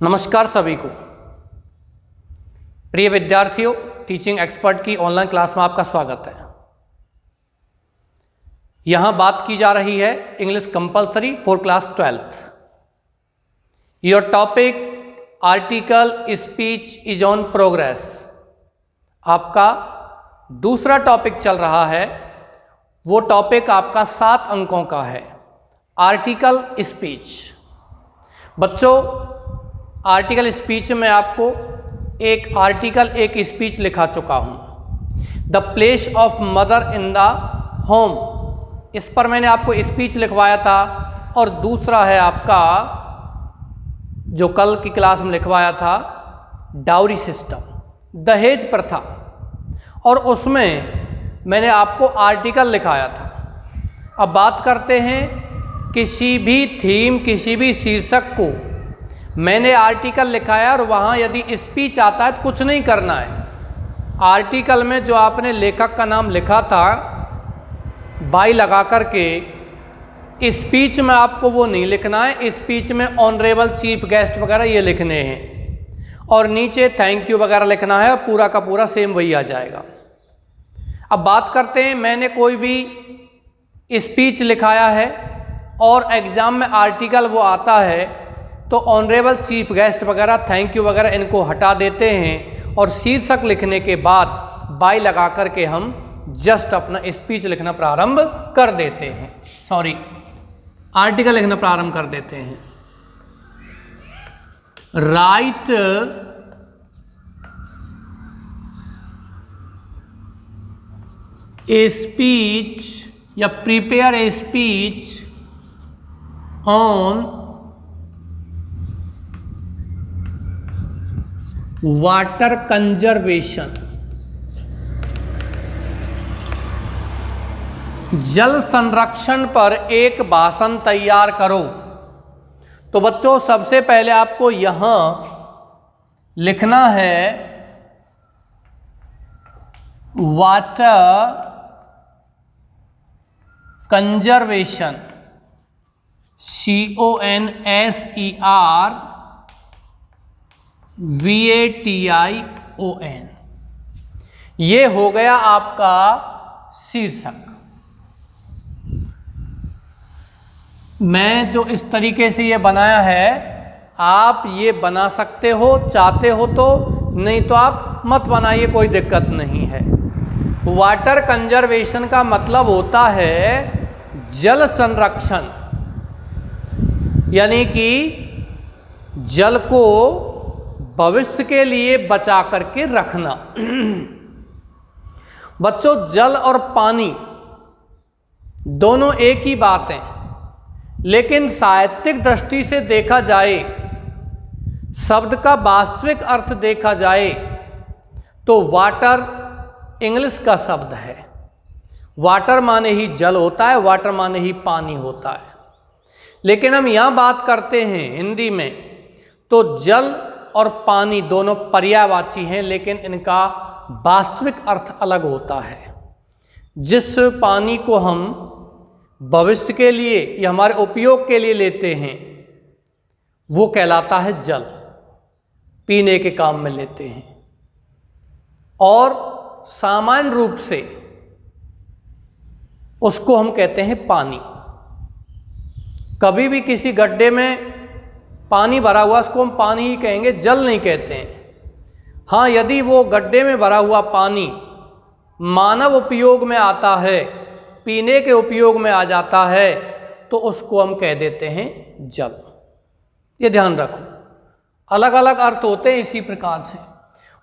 नमस्कार सभी को। प्रिय विद्यार्थियों, टीचिंग एक्सपर्ट की ऑनलाइन क्लास में आपका स्वागत है। यहां बात की जा रही है English compulsory for class 12th। Your topic article speech is on progress. आपका दूसरा टॉपिक चल रहा है, वो टॉपिक आपका 7 अंकों का है, आर्टिकल स्पीच। बच्चों, आर्टिकल स्पीच में आपको एक स्पीच लिखा चुका हूं। The place of mother in the home, इस पर मैंने आपको स्पीच लिखवाया था। और दूसरा है आपका जो कल की क्लास में लिखवाया था, डाउरी सिस्टम, दहेज प्रथा, और उसमें मैंने आपको आर्टिकल लिखाया था। अब बात करते हैं किसी भी थीम, किसी भी शीर्षक को मैंने आर्टिकल लिखा है और वहाँ यदि स्पीच आता है तो कुछ नहीं करना है। आर्टिकल में जो आपने लेखक का नाम लिखा था बाई लगा करके, स्पीच में आपको वो नहीं लिखना है। स्पीच में ऑनरेबल चीफ गेस्ट वगैरह ये लिखने हैं और नीचे थैंक यू वगैरह लिखना है, और पूरा का पूरा सेम वही आ जाएगा। अब बात करते हैं, मैंने कोई भी स्पीच लिखाया है और एग्ज़ाम में आर्टिकल वो आता है तो ऑनरेबल चीफ गेस्ट वगैरह, थैंक यू वगैरह इनको हटा देते हैं और शीर्षक लिखने के बाद बाई लगा करके हम जस्ट अपना स्पीच लिखना प्रारंभ कर देते हैं, आर्टिकल लिखना प्रारंभ कर देते हैं। राइट ए स्पीच या prepare a speech on water conservation, जल संरक्षण पर एक भाषण तैयार करो। तो बच्चों, सबसे पहले आपको यहां लिखना है वाटर कंजर्वेशन, CONSERVATION। ये हो गया आपका शीर्षक। मैं जो इस तरीके से ये बनाया है, आप ये बना सकते हो, चाहते हो तो, नहीं तो आप मत बनाइए, कोई दिक्कत नहीं है। वाटर कंजर्वेशन का मतलब होता है जल संरक्षण, यानी कि जल को भविष्य के लिए बचा करके रखना। बच्चों, जल और पानी दोनों एक ही बात है, लेकिन साहित्यिक दृष्टि से देखा जाए, शब्द का वास्तविक अर्थ देखा जाए तो वाटर इंग्लिश का शब्द है। वाटर माने ही जल होता है, वाटर माने ही पानी होता है। लेकिन हम यहां बात करते हैं हिंदी में, तो जल और पानी दोनों पर्यायवाची हैं, लेकिन इनका वास्तविक अर्थ अलग होता है। जिस पानी को हम भविष्य के लिए या हमारे उपयोग के लिए लेते हैं वो कहलाता है जल, पीने के काम में लेते हैं। और सामान्य रूप से उसको हम कहते हैं पानी। कभी भी किसी गड्ढे में पानी भरा हुआ, उसको हम पानी ही कहेंगे, जल नहीं कहते हैं। हाँ, यदि वो गड्ढे में भरा हुआ पानी मानव उपयोग में आता है, पीने के उपयोग में आ जाता है, तो उसको हम कह देते हैं जल। ये ध्यान रखो, अलग अलग अर्थ होते हैं। इसी प्रकार से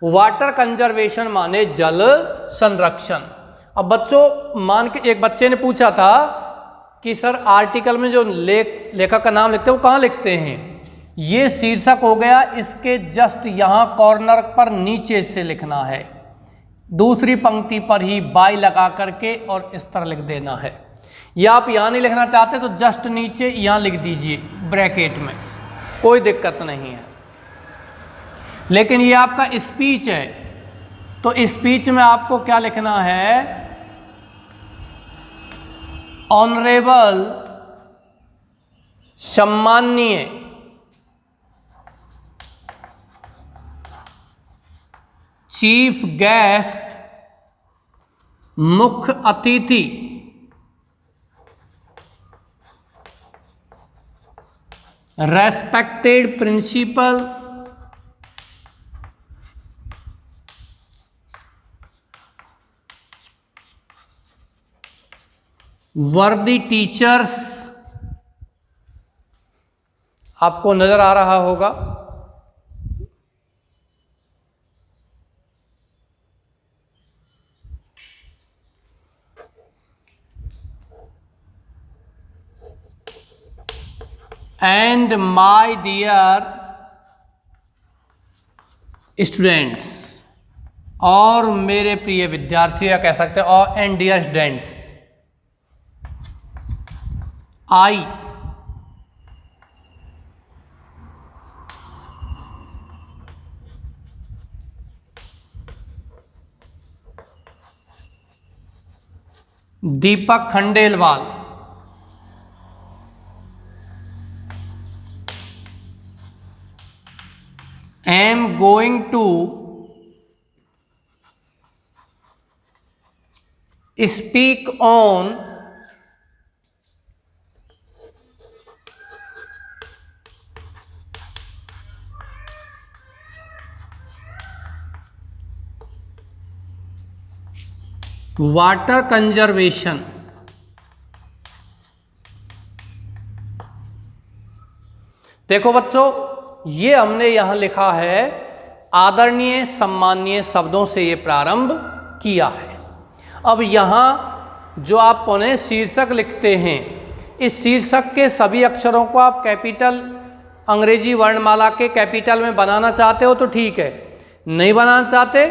वाटर कंजर्वेशन माने जल संरक्षण। अब बच्चों, मान के एक बच्चे ने पूछा था कि सर आर्टिकल में जो लेखक का नाम लिखते हैं वो कहाँ लिखते हैं? ये शीर्षक हो गया, इसके जस्ट यहाँ कॉर्नर पर नीचे से लिखना है, दूसरी पंक्ति पर ही बाई लगा करके और इस तरह लिख देना है। या आप यहाँ नहीं लिखना चाहते तो जस्ट नीचे यहाँ लिख दीजिए ब्रैकेट में, कोई दिक्कत नहीं है। लेकिन ये आपका स्पीच है, तो स्पीच में आपको क्या लिखना है? ऑनरेबल, सम्माननीय चीफ गेस्ट, मुख्य अतिथि, रेस्पेक्टेड प्रिंसिपल, वर्दी टीचर्स, आपको नजर आ रहा होगा। एंड माय डियर स्टूडेंट्स, और मेरे प्रिय विद्यार्थियों, या कह सकते हैं और and dear students, I Deepak Khandelwal am going to speak on water conservation. देखो बच्चों, ये हमने यहां लिखा है, आदरणीय सम्माननीय शब्दों से ये प्रारंभ किया है। अब यहां जो आप पुनः शीर्षक लिखते हैं, इस शीर्षक के सभी अक्षरों को आप कैपिटल अंग्रेजी वर्णमाला के कैपिटल में बनाना चाहते हो तो ठीक है, नहीं बनाना चाहते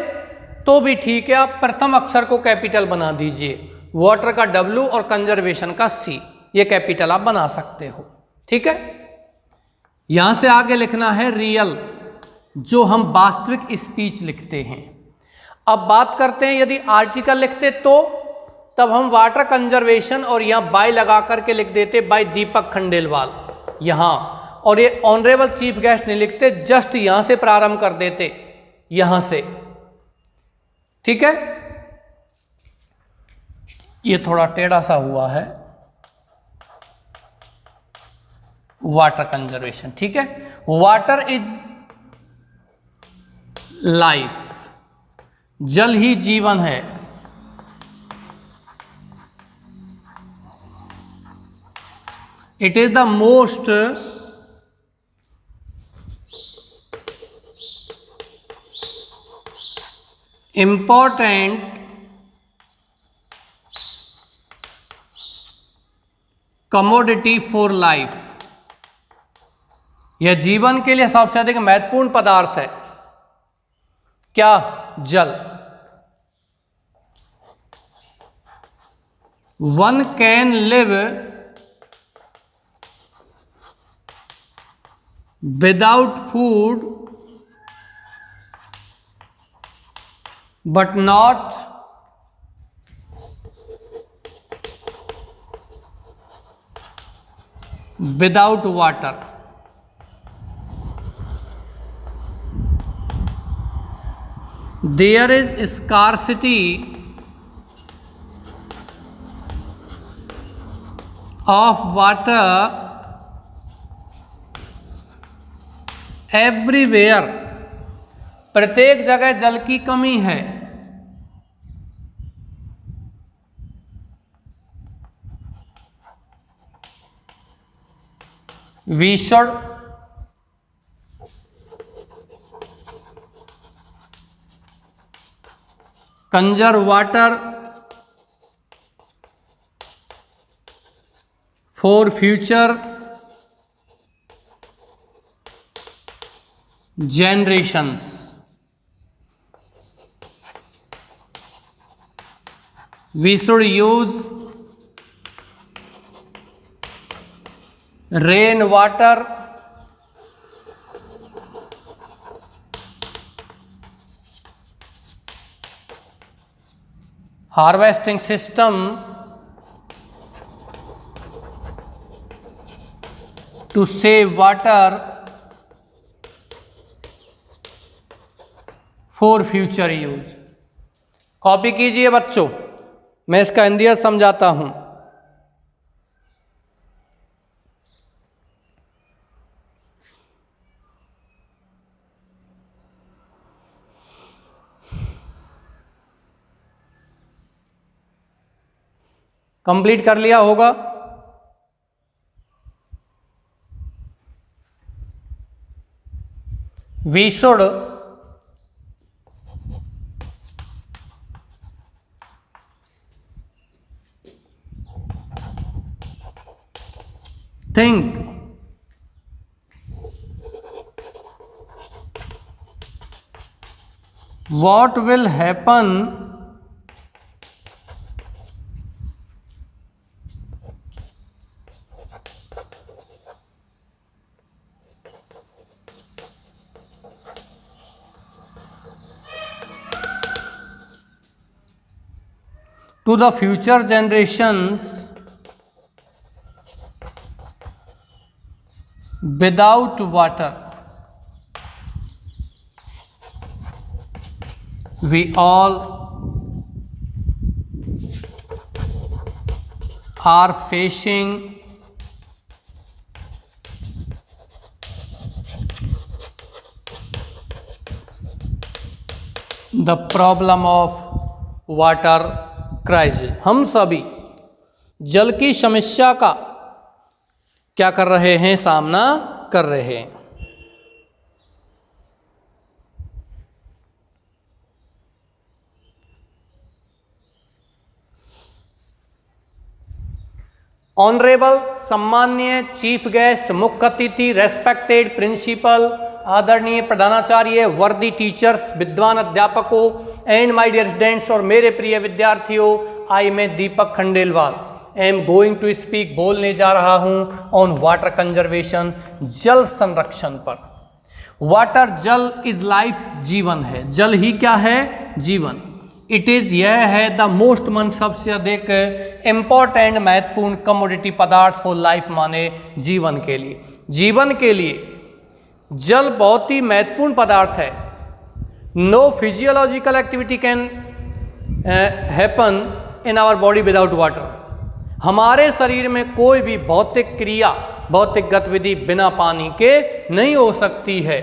तो भी ठीक है, आप प्रथम अक्षर को कैपिटल बना दीजिए। वाटर का W और कंजर्वेशन का C, ये कैपिटल आप बना सकते हो। ठीक है, यहां से आगे लिखना है रियल, जो हम वास्तविक स्पीच लिखते हैं। अब बात करते हैं, यदि आर्टिकल लिखते तो तब हम वाटर कंजर्वेशन और यहां बाय लगा करके लिख देते बाय दीपक खंडेलवाल यहां, और ये ऑनरेबल चीफ गेस्ट नहीं लिखते, जस्ट यहां से प्रारंभ कर देते, यहां से। ठीक है, ये थोड़ा टेढ़ा सा हुआ है, वाटर कंजर्वेशन। ठीक है, वाटर इज लाइफ, जल ही जीवन है। It is the most important commodity for life, यह जीवन के लिए सबसे अधिक महत्वपूर्ण पदार्थ है। क्या? जल। One can live without food but not without water. There is scarcity of water everywhere. प्रत्येक जगह जल की कमी है। We should conserve water for future generations. We should use rain water harvesting system to save water for future use. Copy कीजिए बच्चों, मैं इसका हिंदी अर्थ समझाता हूं। कंप्लीट कर लिया होगा। We should think what will happen to the future generations without water. We all are facing the problem of water crisis. हम सभी जल की समस्या का क्या कर रहे हैं, सामना कर रहे हैं। ऑनरेबल, सम्मान्य चीफ गेस्ट, मुख्य अतिथि, रेस्पेक्टेड प्रिंसिपल, आदरणीय प्रधानाचार्य, वर्दी टीचर्स, विद्वान अध्यापकों, एंड माय डियर स्टूडेंट्स, और मेरे प्रिय विद्यार्थियों, आई मैं Deepak Khandelwal am going to speak, बोलने जा रहा हूं ऑन वाटर कंजर्वेशन, जल संरक्षण पर। वाटर, जल इज लाइफ, जीवन है। जल ही क्या है, जीवन। इट इज, यह है द मोस्ट, मन सबसे अधिक, इम्पोर्टेंट, महत्वपूर्ण कमोडिटी पदार्थ फॉर लाइफ, माने जीवन के लिए। जीवन के लिए जल बहुत ही महत्वपूर्ण पदार्थ है। No physiological activity can happen in our body without water. हमारे शरीर में कोई भी भौतिक क्रिया, भौतिक गतिविधि बिना पानी के नहीं हो सकती है।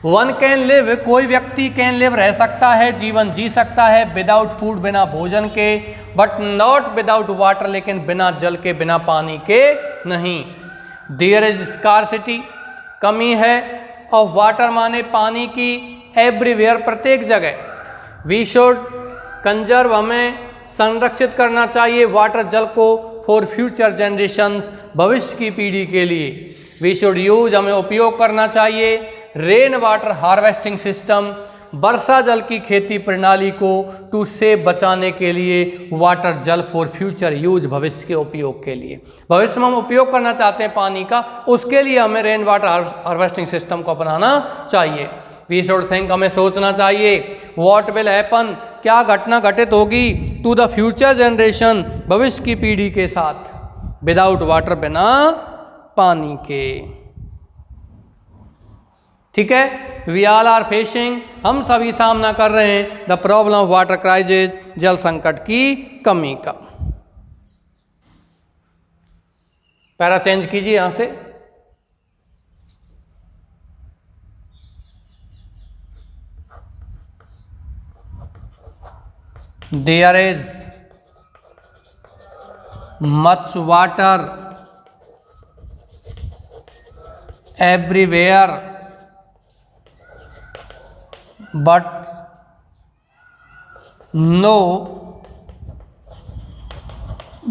वन कैन लिव, कोई व्यक्ति कैन लिव, रह सकता है, जीवन जी सकता है, विदाउट फूड, बिना भोजन के, बट नॉट विदाउट वाटर, लेकिन बिना जल के, बिना पानी के नहीं। देयर इज स्कार्सिटी, कमी है, ऑफ वाटर, माने पानी की, एवरीवेयर, प्रत्येक जगह। वी शुड कंजर्व, हमें संरक्षित करना चाहिए वाटर, जल को, फॉर फ्यूचर जनरेशंस, भविष्य की पीढ़ी के लिए। वी शुड यूज, हमें उपयोग करना चाहिए, रेन वाटर हार्वेस्टिंग सिस्टम, वर्षा जल की खेती प्रणाली को, टू सेव, बचाने के लिए, वाटर, जल, फॉर फ्यूचर यूज, भविष्य के उपयोग के लिए। भविष्य में हम उपयोग करना चाहते हैं पानी का, उसके लिए हमें रेन वाटर हार्वेस्टिंग सिस्टम को अपनाना चाहिए। वी शुड थिंक, हमें सोचना चाहिए, व्हाट विल हैपन, क्या घटना घटित होगी, टू द फ्यूचर जनरेशन, भविष्य की पीढ़ी के साथ, विदाउट वाटर, बिना पानी के। ठीक है, वी ऑल आर फेसिंग, हम सभी सामना कर रहे हैं, the problem of water crisis, जल संकट की कमी का। पैरा चेंज कीजिए यहां से। There is much water everywhere, but no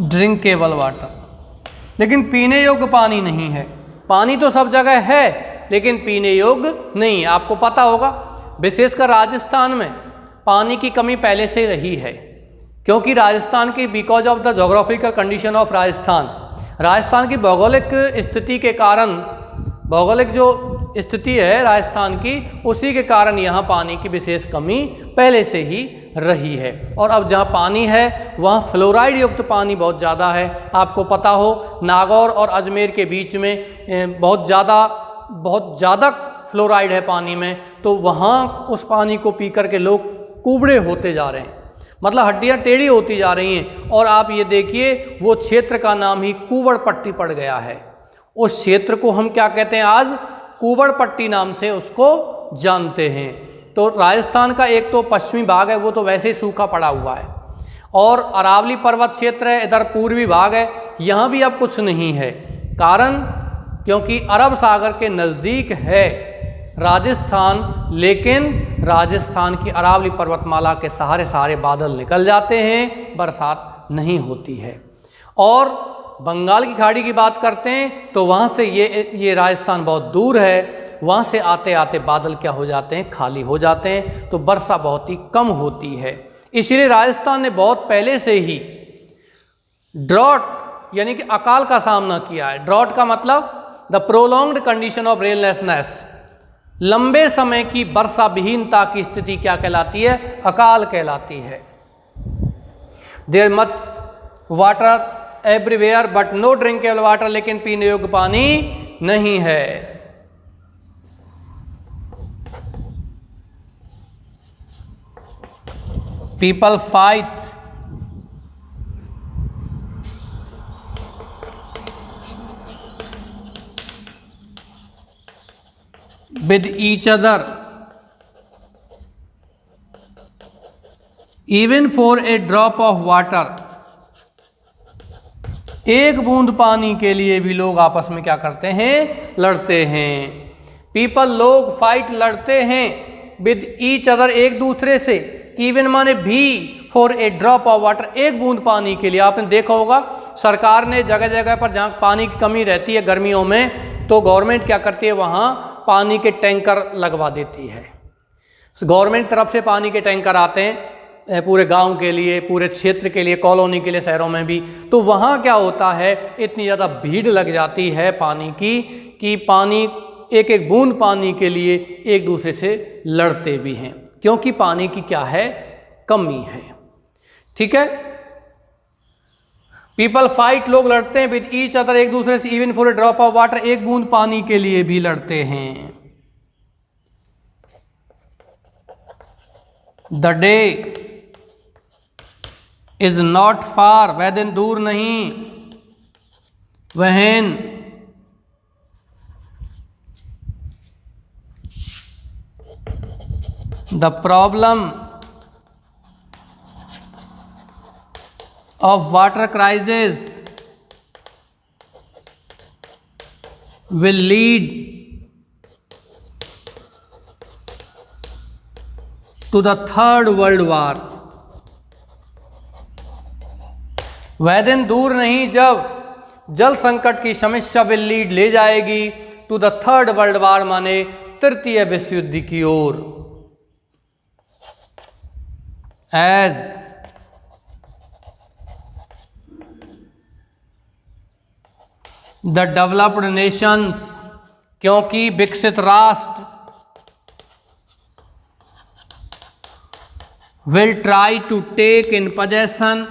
drinkable water। लेकिन पीने योग्य पानी नहीं है। पानी तो सब जगह है, लेकिन पीने योग्य नहीं। आपको पता होगा, विशेषकर राजस्थान में पानी की कमी पहले से रही है, क्योंकि राजस्थान की, because of the geographical condition of Rajasthan, Rajasthan की भौगोलिक स्थिति के कारण, भौगोलिक जो स्थिति है राजस्थान की, उसी के कारण यहाँ पानी की विशेष कमी पहले से ही रही है। और अब जहाँ पानी है वहाँ फ्लोराइड युक्त पानी बहुत ज़्यादा है। आपको पता हो, नागौर और अजमेर के बीच में बहुत ज़्यादा फ्लोराइड है पानी में, तो वहाँ उस पानी को पी करके लोग कुबड़े होते जा रहे हैं, मतलब हड्डियाँ टेढ़ी होती जा रही हैं। और आप ये देखिए वो क्षेत्र का नाम ही कुबड़ पट्टी पड़ गया है। उस क्षेत्र को हम क्या कहते हैं, आज कुबड़ पट्टी नाम से उसको जानते हैं। तो राजस्थान का एक तो पश्चिमी भाग है, वो तो वैसे ही सूखा पड़ा हुआ है, और अरावली पर्वत क्षेत्र है, इधर पूर्वी भाग है, यहाँ भी अब कुछ नहीं है। कारण क्योंकि अरब सागर के नज़दीक है राजस्थान, लेकिन राजस्थान की अरावली पर्वतमाला के सहारे सारे बादल निकल जाते हैं, बरसात नहीं होती है। और बंगाल की खाड़ी की बात करते हैं तो वहाँ से ये राजस्थान बहुत दूर है, वहाँ से आते आते बादल क्या हो जाते हैं, खाली हो जाते हैं, तो वर्षा बहुत ही कम होती है। इसलिए राजस्थान ने बहुत पहले से ही ड्रॉट यानी कि अकाल का सामना किया है। ड्रॉट का मतलब द प्रोलॉन्ग्ड कंडीशन ऑफ रेनलेसनेस, लंबे समय की वर्षा विहीनता की स्थिति क्या कहलाती है, अकाल कहलाती है। There much water everywhere but no drinkable water, लेकिन पीने योग्य पानी नहीं है। People fight with each other even for a drop of water, एक बूंद पानी के लिए भी लोग आपस में क्या करते हैं, लड़ते हैं। पीपल लोग फाइट लड़ते हैं विद ईच अदर एक दूसरे से, इवन माने भी for a drop of water, एक बूंद पानी के लिए। आपने देखा होगा सरकार ने जगह जगह पर जहाँ पानी की कमी रहती है गर्मियों में, तो गवर्नमेंट क्या करती है, वहाँ पानी के टैंकर लगवा देती है। गवर्नमेंट तरफ से पानी के टैंकर आते हैं पूरे गांव के लिए, पूरे क्षेत्र के लिए, कॉलोनी के लिए, शहरों में भी। तो वहाँ क्या होता है, इतनी ज़्यादा भीड़ लग जाती है पानी की कि पानी एक एक बूंद पानी के लिए एक दूसरे से लड़ते भी हैं, क्योंकि पानी की क्या है, कमी है। ठीक है, पीपल फाइट, लोग लड़ते हैं विद ईच अदर एक दूसरे से, even for a drop of water, एक बूंद पानी के लिए भी लड़ते हैं। The day is not far, वह दिन दूर नहीं, वहन the problem of water crisis will lead to the third world war, वह दिन दूर नहीं जब जल संकट की समस्या विल लीड ले जाएगी to the third world war, माने तृतीय विश्व युद्ध की ओर। एज द डेवलप्ड नेशंस, क्योंकि विकसित राष्ट्र will try to take in possession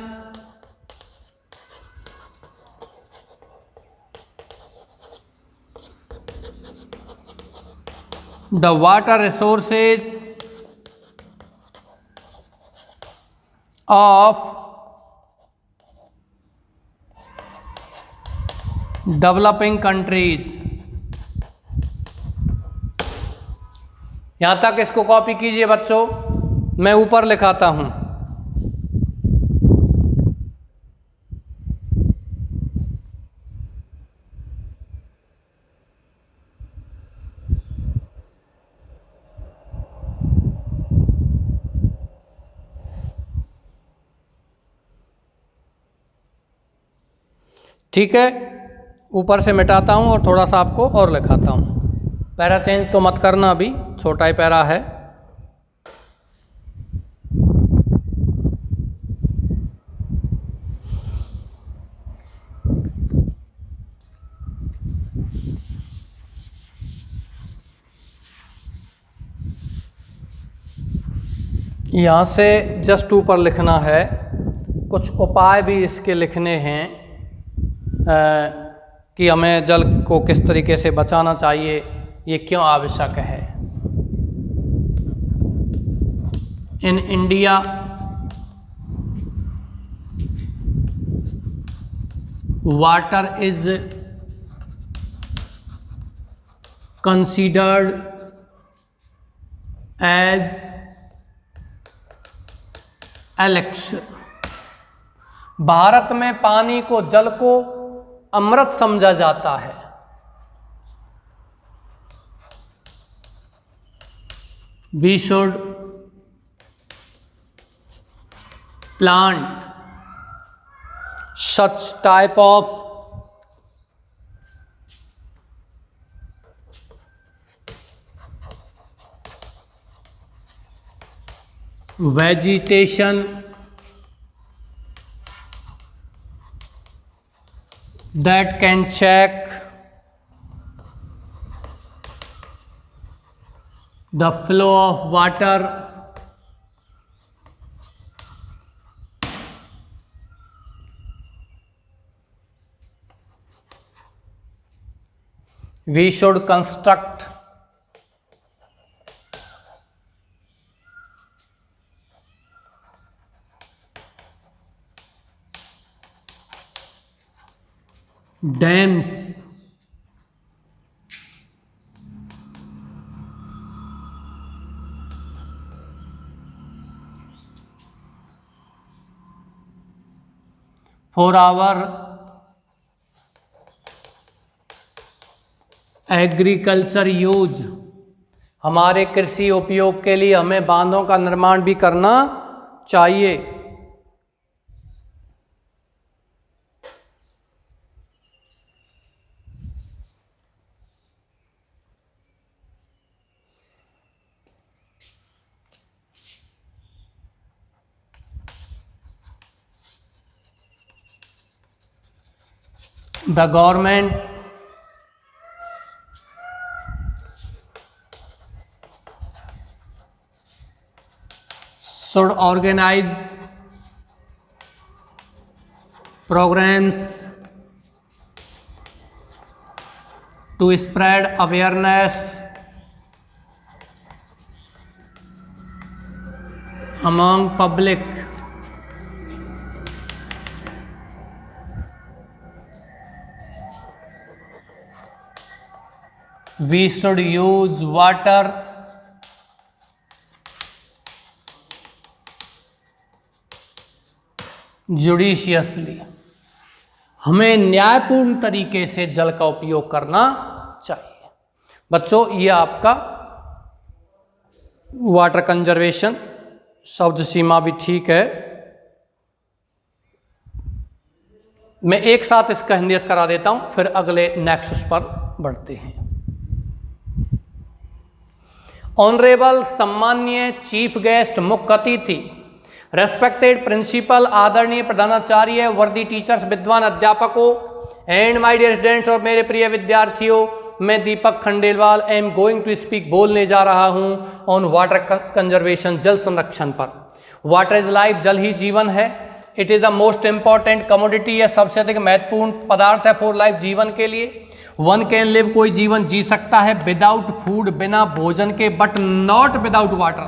the water resources of developing countries. यहां तक इसको कॉपी कीजिए बच्चों, मैं ऊपर लिखाता हूं। ठीक है, ऊपर से मिटाता हूँ और थोड़ा सा आपको और लिखाता हूँ। पैरा चेंज तो मत करना, अभी छोटा ही पैरा है। यहाँ से जस्ट ऊपर लिखना है, कुछ उपाय भी इसके लिखने हैं कि हमें जल को किस तरीके से बचाना चाहिए ये क्यों आवश्यक है? In India water is considered as elixir। Bharat में पानी को, जल को अमृत समझा जाता है। We should plant such type of vegetation that can check the flow of water we should construct dams for our agriculture use. हमारे कृषि उपयोग के लिए हमें बांधों का निर्माण भी करना चाहिए। The government should organize programs to spread awareness among public we should use water judiciously. हमें न्यायपूर्ण तरीके से जल का उपयोग करना चाहिए। बच्चों, ये आपका वाटर कंजर्वेशन शब्द सीमा भी ठीक है। मैं एक साथ इसका हिंदियत करा देता हूं, फिर अगले नेक्स्ट उस पर बढ़ते हैं। ऑनरेबल सम्माननीय चीफ गेस्ट, मुख्य अतिथि, रेस्पेक्टेड प्रिंसिपल, आदरणीय प्रधानाचार्य, वर्दी टीचर्स, विद्वान अध्यापकों एंड माय डियर स्टूडेंट्स, और मेरे प्रिय विद्यार्थियों, मैं Deepak Khandelwal am going to speak, बोलने जा रहा हूं ऑन वाटर कंजर्वेशन, जल संरक्षण पर। वाटर इज लाइफ, जल ही जीवन है। It is the most important commodity, यह सबसे अधिक महत्वपूर्ण पदार्थ है फॉर लाइफ, जीवन के लिए। वन कैन लिव, कोई जीवन जी सकता है, विदाउट फूड, बिना भोजन के, बट नॉट विदाउट वाटर,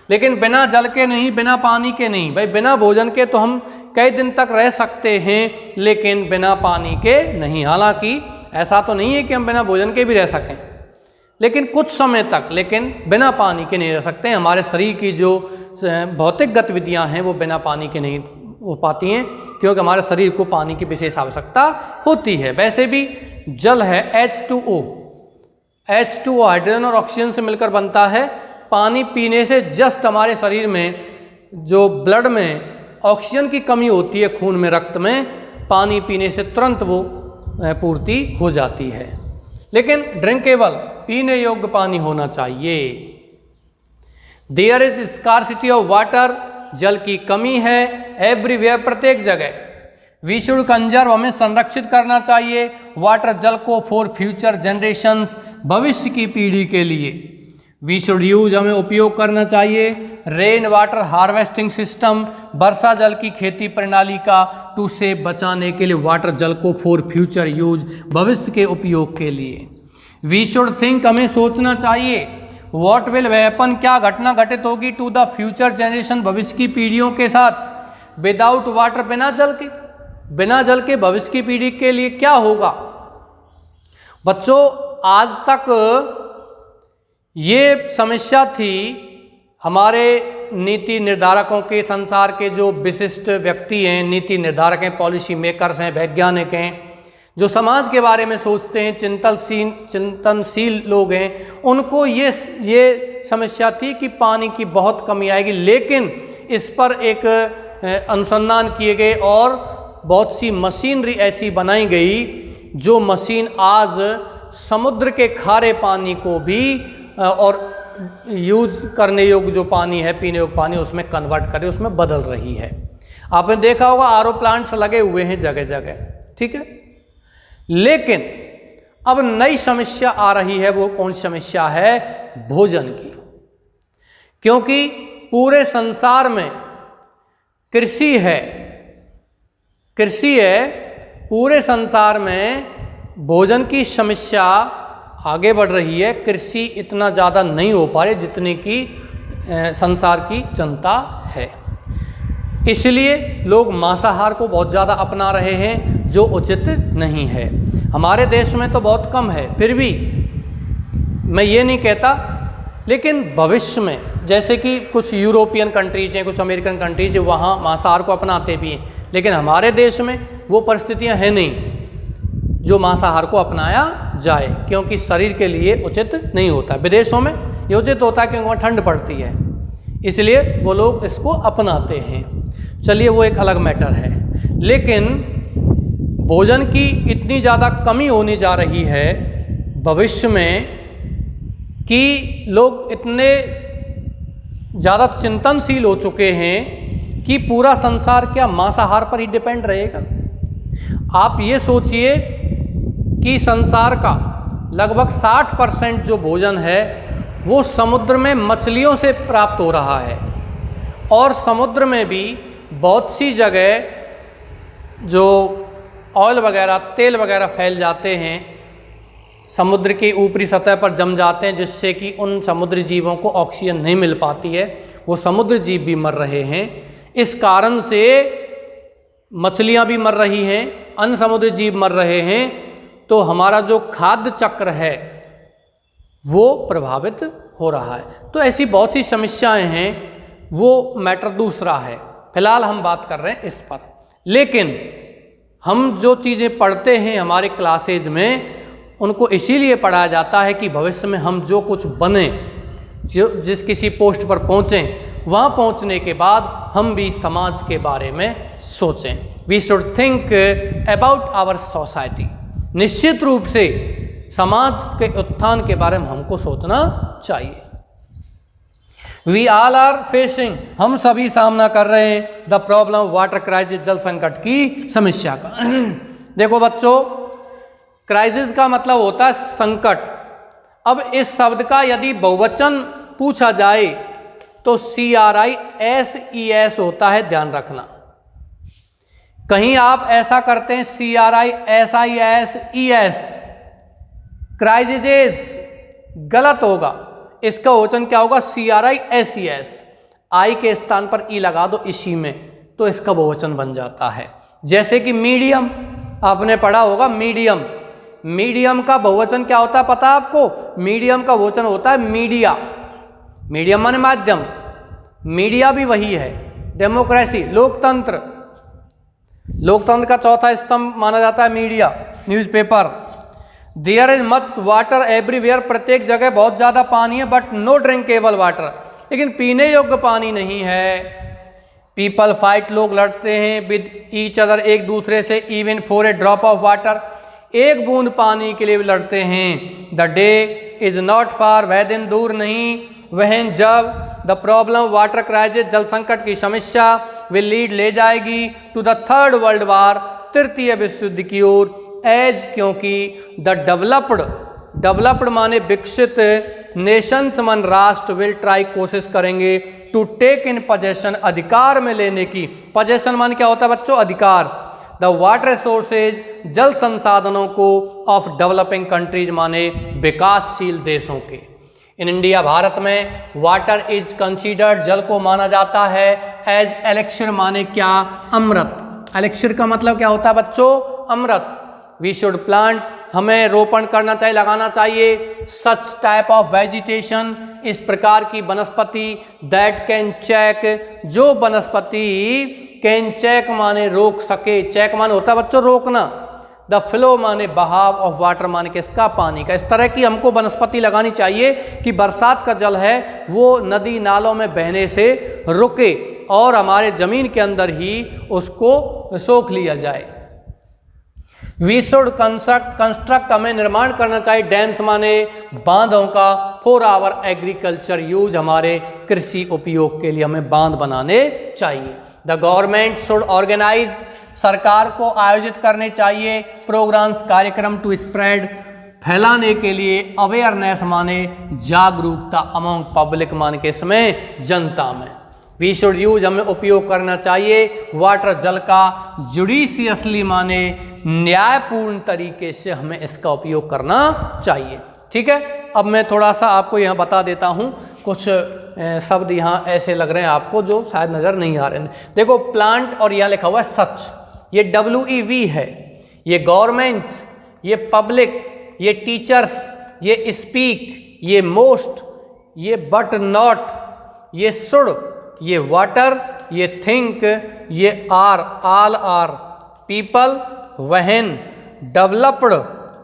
लेकिन बिना जल के नहीं, बिना पानी के नहीं। भाई बिना भोजन के तो हम कई दिन तक रह सकते हैं, लेकिन बिना पानी के नहीं। हालांकि ऐसा तो नहीं है कि हम बिना भोजन के भी रह सकें, लेकिन कुछ समय तक, लेकिन बिना पानी के नहीं रह सकते। हमारे शरीर की जो भौतिक गतिविधियां हैं वो बिना पानी के नहीं हो पाती हैं, क्योंकि हमारे शरीर को पानी की विशेष आवश्यकता होती है। वैसे भी जल है H2O, H2O हाइड्रोजन और ऑक्सीजन से मिलकर बनता है। पानी पीने से जस्ट हमारे शरीर में जो ब्लड में ऑक्सीजन की कमी होती है, खून में, रक्त में, पानी पीने से तुरंत वो पूर्ति हो जाती है। लेकिन ड्रिंकेबल, पीने योग्य पानी होना चाहिए। There is scarcity of water, जल की कमी है एवरीवेयर, प्रत्येक जगह। वी शुड कंजर्व, हमें संरक्षित करना चाहिए वाटर, जल को, फॉर फ्यूचर जनरेशंस, भविष्य की पीढ़ी के लिए। वी शुड यूज, हमें उपयोग करना चाहिए रेन वाटर हार्वेस्टिंग सिस्टम, वर्षा जल की खेती प्रणाली का, टू से बचाने के लिए वाटर, जल को, फॉर फ्यूचर यूज, भविष्य के उपयोग के लिए। वी शुड थिंक, हमें सोचना चाहिए। वॉट विल हैपन, क्या घटना घटित होगी टू द फ्यूचर जनरेशन, भविष्य की पीढ़ियों के साथ। विदाउट वाटर, बिना जल के, बिना जल के भविष्य की पीढ़ी के लिए क्या होगा। बच्चों आज तक ये समस्या थी हमारे नीति निर्धारकों के, संसार के जो विशिष्ट व्यक्ति हैं, नीति निर्धारक हैं, पॉलिसी मेकर्स हैं, वैज्ञानिक हैं, जो समाज के बारे में सोचते हैं, चिंतनशील लोग हैं, उनको ये समस्या थी कि पानी की बहुत कमी आएगी। लेकिन इस पर एक अनुसंधान किए गए और बहुत सी मशीनरी ऐसी बनाई गई जो मशीन आज समुद्र के खारे पानी को भी और यूज करने योग्य जो पानी है, पीने योग्य पानी, उसमें कन्वर्ट करे, उसमें बदल रही है। आपने देखा होगा आरओ प्लांट्स लगे हुए हैं जगह जगह, ठीक है। लेकिन अब नई समस्या आ रही है, वो कौन सी समस्या है? भोजन की। क्योंकि पूरे संसार में कृषि है, पूरे संसार में भोजन की समस्या आगे बढ़ रही है। कृषि इतना ज़्यादा नहीं हो पा रही जितने की संसार की जनता है, इसलिए लोग मांसाहार को बहुत ज़्यादा अपना रहे हैं, जो उचित नहीं है। हमारे देश में तो बहुत कम है, फिर भी मैं ये नहीं कहता, लेकिन भविष्य में जैसे कि कुछ यूरोपियन कंट्रीज हैं, कुछ अमेरिकन कंट्रीज हैं, वहाँ मांसाहार को अपनाते भी हैं, लेकिन हमारे देश में वो परिस्थितियाँ हैं नहीं जो मांसाहार को अपनाया जाए, क्योंकि शरीर के लिए उचित नहीं होता। विदेशों में ये उचित होता है क्योंकि वहाँ ठंड पड़ती है, इसलिए वो लोग इसको अपनाते हैं। चलिए वो एक अलग मैटर है। लेकिन भोजन की इतनी ज़्यादा कमी होने जा रही है भविष्य में कि लोग इतने ज़्यादा चिंतनशील हो चुके हैं कि पूरा संसार क्या मांसाहार पर ही डिपेंड रहेगा। आप ये सोचिए कि संसार का लगभग 60% जो भोजन है वो समुद्र में मछलियों से प्राप्त हो रहा है, और समुद्र में भी बहुत सी जगह जो ऑयल वगैरह, तेल वगैरह फैल जाते हैं, समुद्र की ऊपरी सतह पर जम जाते हैं, जिससे कि उन समुद्री जीवों को ऑक्सीजन नहीं मिल पाती है, वो समुद्र जीव भी मर रहे हैं। इस कारण से मछलियाँ भी मर रही हैं, अन्य समुद्री जीव मर रहे हैं, तो हमारा जो खाद्य चक्र है वो प्रभावित हो रहा है। तो ऐसी बहुत सी समस्याएं हैं, वो मैटर दूसरा है, फिलहाल हम बात कर रहे हैं इस पर। लेकिन हम जो चीज़ें पढ़ते हैं हमारे क्लासेज में, उनको इसीलिए पढ़ाया जाता है कि भविष्य में हम जो कुछ बने, जो जिस किसी पोस्ट पर पहुँचें, वहाँ पहुँचने के बाद हम भी समाज के बारे में सोचें। We should think about our society. निश्चित रूप से समाज के उत्थान के बारे में हमको सोचना चाहिए। वी ऑल आर फेसिंग, हम सभी सामना कर रहे हैं द प्रॉब्लम वाटर क्राइसिस, जल संकट की समस्या का। देखो बच्चों, क्राइसिस का मतलब होता है संकट। अब इस शब्द का यदि बहुवचन पूछा जाए तो CRISES होता है, ध्यान रखना। कहीं आप ऐसा करते हैं CRISISES, क्राइसिस, गलत होगा। इसका वचन क्या होगा? CRISES। आई के स्थान पर ई लगा दो इसी में, तो इसका बहुवचन बन जाता है। जैसे कि मीडियम, आपने पढ़ा होगा मीडियम। मीडियम का बहुवचन क्या होता है पता है आपको? मीडियम का बहुवचन होता है मीडिया। मीडियम माने माध्यम, मीडिया भी वही है। डेमोक्रेसी, लोकतंत्र, लोकतंत्र का चौथा स्तंभ माना जाता है media, newspaper. There is much water everywhere, प्रत्येक जगह बहुत ज़्यादा पानी है, बट नो ड्रिंकेबल वाटर, लेकिन पीने योग्य पानी नहीं है। पीपल फाइट, लोग लड़ते हैं विद ईच अदर, एक दूसरे से, even for a drop of water, एक बूंद पानी के लिए भी लड़ते हैं। The day is not far, वह दिन दूर नहीं वहन जब द प्रॉब्लम वाटर क्राइसिस, जल संकट की समस्या विल लीड, ले जाएगी to the third world war, तृतीय विश्व युद्ध की ओर। एज, क्योंकि द डेवलप्ड माने विकसित, नेशंस मन राष्ट्र, विल ट्राई, कोशिश करेंगे, टू टेक इन पोजेशन, अधिकार में लेने की। पोजेशन मान क्या होता है बच्चों? अधिकार। द वाटर रिसोर्सेज जल संसाधनों को ऑफ डेवलपिंग कंट्रीज माने विकासशील देशों के। इन इंडिया भारत में वाटर इज कंसीडर्ड जल को माना जाता है एज एलेक्शिर माने क्या अमृत। एलेक्शिर का मतलब क्या होता है बच्चों अमृत। वी शुड प्लांट हमें रोपण करना चाहिए लगाना चाहिए सच टाइप ऑफ वेजिटेशन इस प्रकार की वनस्पति दैट कैन चेक जो वनस्पति कैन चेक माने रोक सके। चेक माने होता है बच्चों रोकना। द फ्लो माने बहाव ऑफ वाटर माने किसका पानी का। इस तरह की हमको वनस्पति लगानी चाहिए कि बरसात का जल है वो नदी नालों में बहने से रुके और हमारे जमीन के अंदर ही उसको सोख लिया जाए। वी शुड कंस्ट्रक्ट हमें निर्माण करना चाहिए डैम्स माने बांधों का फॉर आवर एग्रीकल्चर यूज हमारे कृषि उपयोग के लिए हमें बांध बनाने चाहिए। द गवर्नमेंट शुड ऑर्गेनाइज सरकार को आयोजित करने चाहिए प्रोग्राम्स कार्यक्रम टू स्प्रेड फैलाने के लिए अवेयरनेस माने जागरूकता अमंग पब्लिक माने के इसमें जनता में। वी शुड यूज हमें उपयोग करना चाहिए वाटर जल का जुडिशियसली माने न्यायपूर्ण तरीके से हमें इसका उपयोग करना चाहिए। ठीक है, अब मैं थोड़ा सा आपको यहाँ बता देता हूँ कुछ शब्द यहाँ ऐसे लग रहे हैं आपको जो शायद नज़र नहीं आ रहे हैं। देखो प्लांट और यहाँ लिखा हुआ है सच, ये WEV है, ये गवर्नमेंट, ये पब्लिक, ये टीचर्स, ये स्पीक, ये मोस्ट, ये बट नॉट, ये शुड, ये वाटर, ये थिंक, ये आर ऑल आर, पीपल, वहन, डेवलप्ड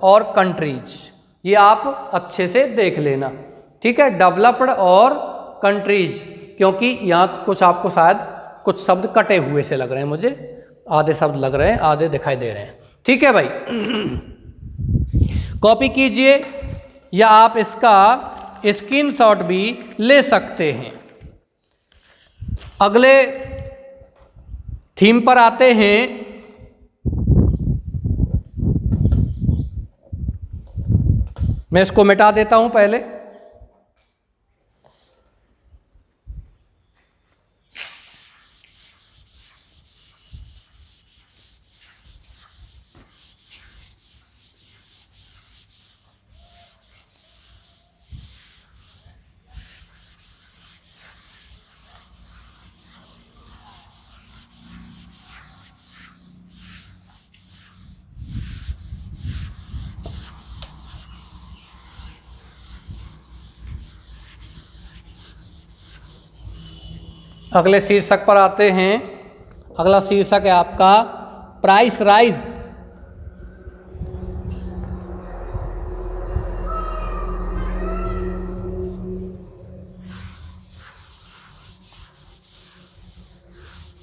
और कंट्रीज। ये आप अच्छे से देख लेना। ठीक है, डेवलप्ड और कंट्रीज, क्योंकि यहाँ कुछ आपको शायद कुछ शब्द कटे हुए से लग रहे हैं, मुझे आधे शब्द लग रहे हैं आधे दिखाई दे रहे हैं। ठीक है भाई, कॉपी कीजिए या आप इसका स्क्रीनशॉट भी ले सकते हैं। अगले थीम पर आते हैं। मैं इसको मिटा देता हूं पहले। अगले शीर्षक पर आते हैं। अगला शीर्षक है आपका प्राइस राइज।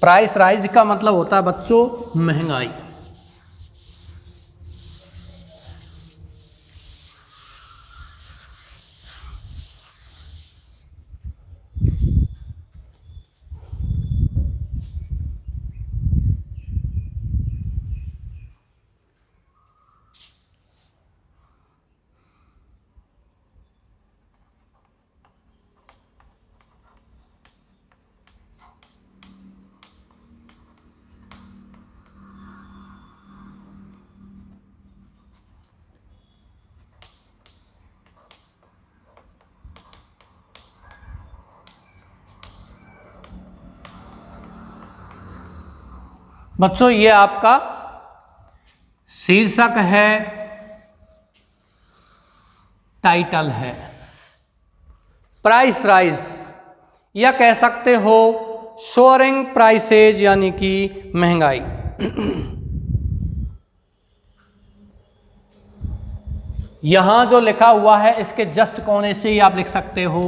प्राइस राइज का मतलब होता है बच्चों महंगाई। बच्चों ये आपका शीर्षक है, टाइटल है प्राइस राइज, या कह सकते हो सोअरिंग प्राइसेज यानी कि महंगाई। यहां जो लिखा हुआ है इसके जस्ट कोने से ही आप लिख सकते हो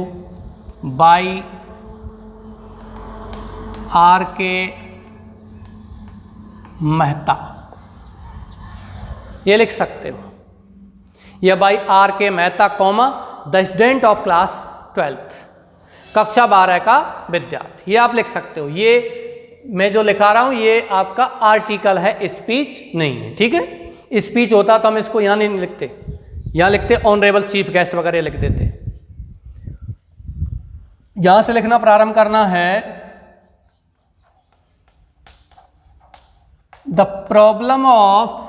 बाई आर के मेहता, ये लिख सकते हो। यह बाई आर के Mehta comma the student of class 12th, कक्षा 12 का विद्यार्थी, ये आप लिख सकते हो। ये मैं जो लिखा रहा हूं ये आपका आर्टिकल है, स्पीच नहीं है। ठीक है, स्पीच होता तो हम इसको यहां नहीं लिखते, यहां लिखते ऑनरेबल चीफ गेस्ट वगैरह लिख देते। यहां से लिखना प्रारंभ करना है। The problem of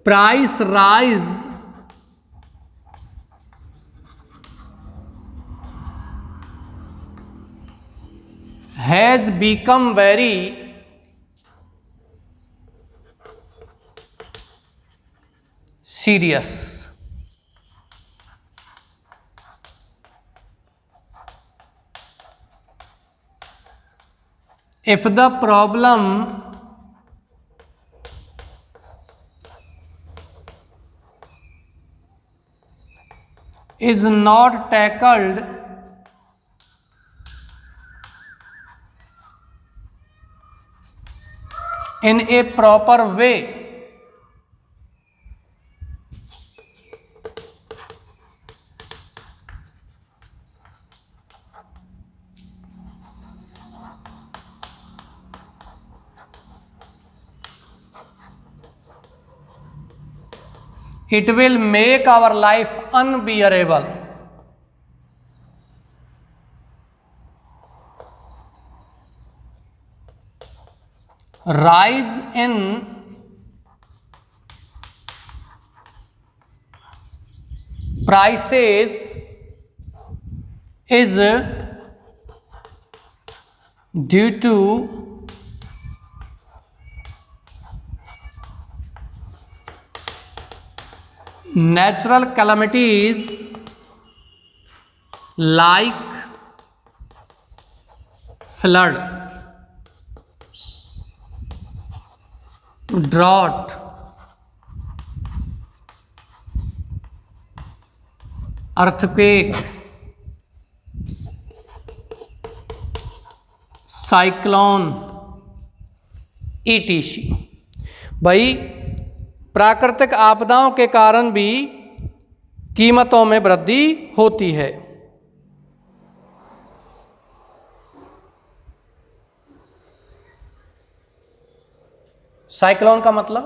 price rise has become very serious. If the problem is not tackled in a proper way, it will make our life unbearable. Rise in prices is due to natural calamities like flood, drought, earthquake, cyclone etc. भाई प्राकृतिक आपदाओं के कारण भी कीमतों में वृद्धि होती है। साइक्लोन का मतलब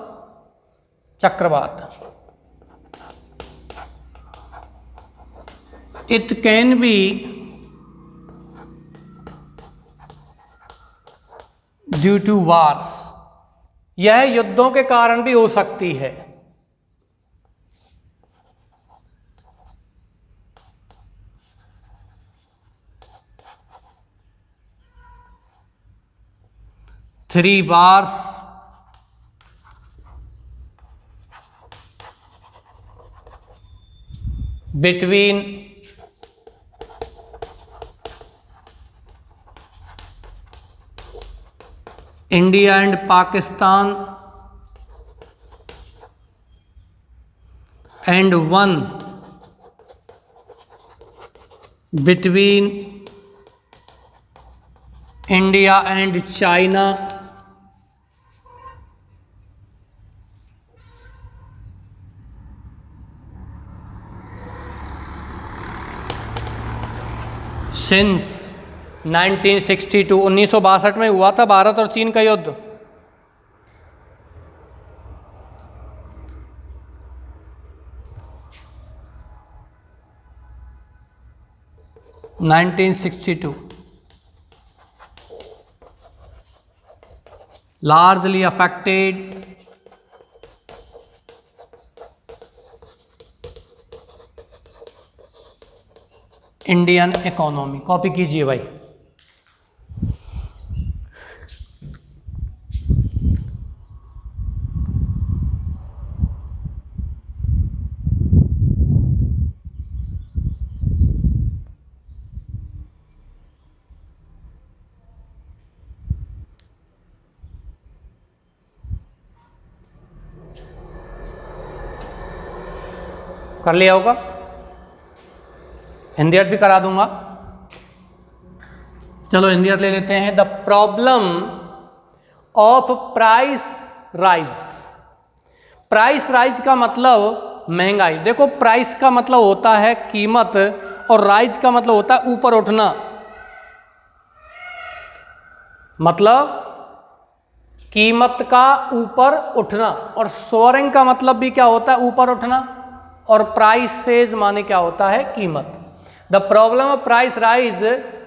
चक्रवात। It can be due to wars, यह युद्धों के कारण भी हो सकती है। Three wars between India and Pakistan and one between India and China since 1962 1962 में हुआ था भारत और चीन का युद्ध। largely affected Indian economy. Copy कीजिए भाई। कर लिया होगा, हिंदी अर्थ भी करा दूंगा। चलो हिंदी अर्थ ले लेते हैं। The problem of price rise. Price rise का मतलब महंगाई। देखो प्राइस का मतलब होता है कीमत और राइज का मतलब होता है ऊपर उठना। मतलब कीमत का ऊपर उठना, और सोअरिंग का मतलब भी क्या होता है? ऊपर उठना। और प्राइसेज माने क्या होता है? कीमत। The problem of price rise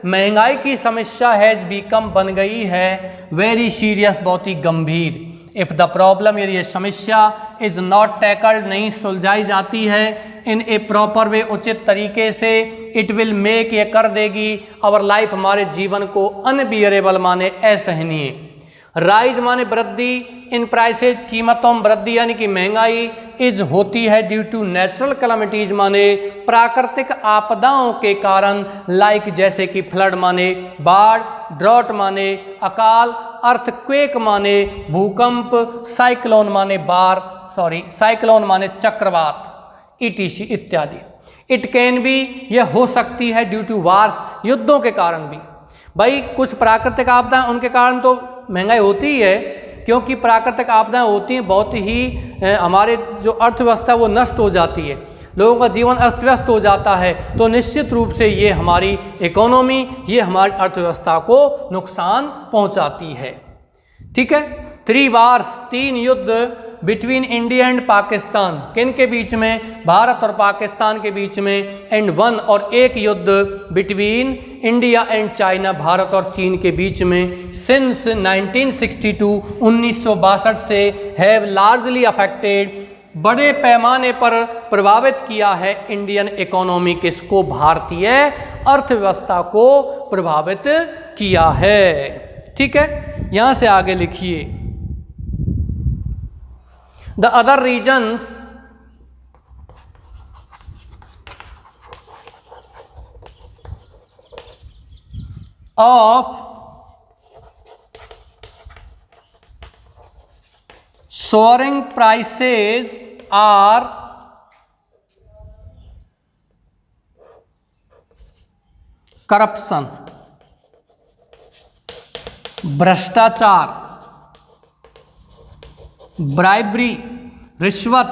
महंगाई की समस्या हैज़ बिकम बन गई है वेरी सीरियस, बहुत ही गंभीर। इफ़ द प्रॉब्लम, यदि ये समस्या इज़ नॉट टैकल्ड, नहीं सुलझाई जाती है इन ए प्रॉपर वे, उचित तरीके से, इट विल मेक, ये कर देगी आवर लाइफ, हमारे जीवन को, अनबियरेबल माने असहनीय, राइज माने वृद्धि, इन प्राइसेज, कीमतों में वृद्धि यानी कि महंगाई, इज होती है ड्यू टू नेचुरल कैलामिटीज माने प्राकृतिक आपदाओं के कारण, लाइक जैसे कि फ्लड माने बाढ़, ड्रॉट माने अकाल, अर्थक्वेक माने भूकंप, साइक्लोन माने साइक्लोन माने चक्रवात, ईटीसी इत्यादि। इट कैन बी, यह हो सकती है ड्यू टू वार्स, युद्धों के कारण भी। भाई कुछ प्राकृतिक आपदाएं, उनके कारण तो महंगाई होती ही है, क्योंकि प्राकृतिक आपदाएं होती हैं, बहुत ही हमारे जो अर्थव्यवस्था वो नष्ट हो जाती है, लोगों का जीवन अस्त व्यस्त हो जाता है, तो निश्चित रूप से ये हमारी इकोनॉमी, ये हमारी अर्थव्यवस्था को नुकसान पहुंचाती है। ठीक है। 3 वार्स, 3 युद्ध बिटवीन इंडिया एंड पाकिस्तान, किन के बीच में? भारत और पाकिस्तान के बीच में। एंड 1, और एक युद्ध between India and China, Bharat और चीन के बीच में। सिंस 1962, 1962 से हैव लार्जली अफेक्टेड, बड़े पैमाने पर प्रभावित किया है इंडियन इकोनॉमी, किसको? भारतीय अर्थव्यवस्था को प्रभावित किया है। ठीक है, यहां से आगे लिखिए। The other regions of soaring prices are corruption, भ्रष्टाचार, ब्राइबरी, रिश्वत,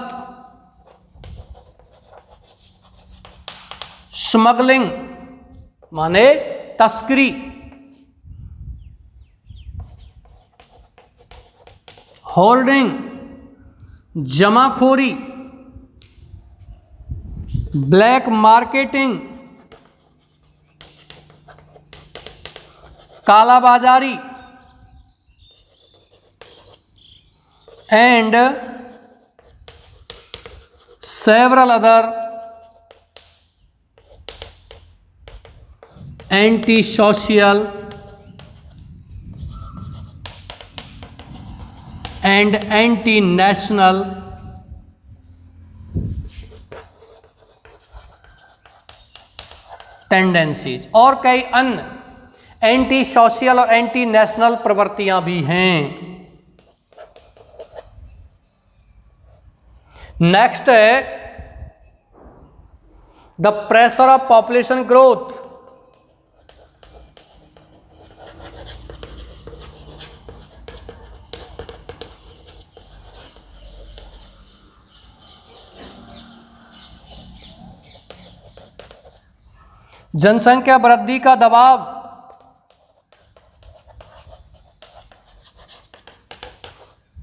स्मगलिंग माने तस्करी, होर्डिंग जमाखोरी, ब्लैक मार्केटिंग कालाबाजारी, and several other anti-social and anti-national tendencies, और कई अन्य एंटी सोशल और एंटी नेशनल प्रवृत्तियां भी हैं। नेक्स्ट है the pressure of population growth, जनसंख्या वृद्धि का दबाव,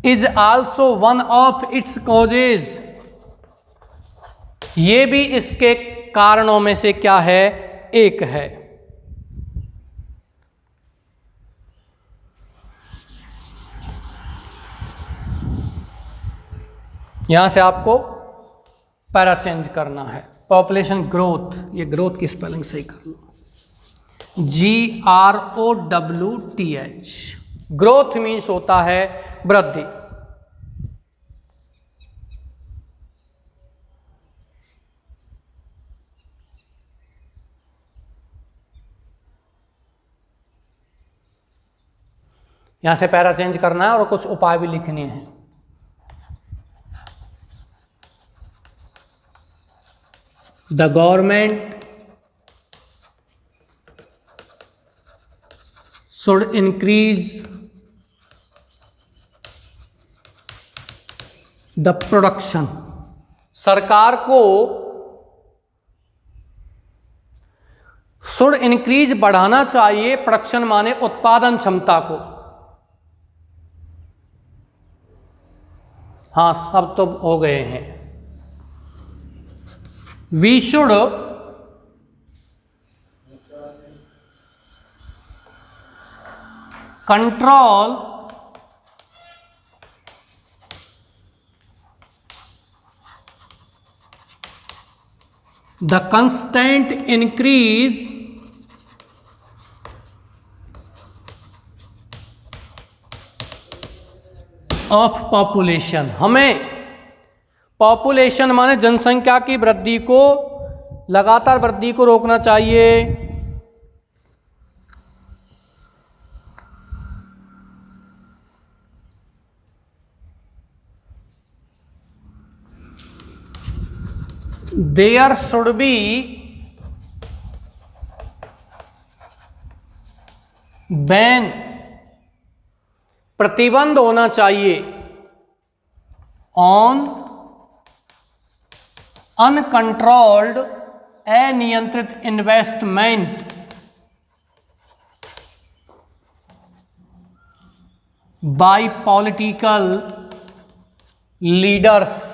is also one of its causes, ये भी इसके कारणों में से क्या है? एक है। यहां से आपको पैरा चेंज करना है। पॉपुलेशन ग्रोथ, ये ग्रोथ की स्पेलिंग सही कर लो, GROWTH। ग्रोथ मीन्स होता है वृद्धि। यहां से पैरा चेंज करना है और कुछ उपाय भी लिखने हैं। The government should increase the production, सरकार को शुड इंक्रीज बढ़ाना चाहिए, प्रोडक्शन माने उत्पादन क्षमता को। हाँ, सब तो हो गए हैं। We should control the constant increase of population. हमें पॉपुलेशन माने जनसंख्या की वृद्धि को, लगातार वृद्धि को रोकना चाहिए। There should be बैन, प्रतिबंध होना चाहिए ऑन अनकंट्रोल्ड अनियंत्रित investment by political leaders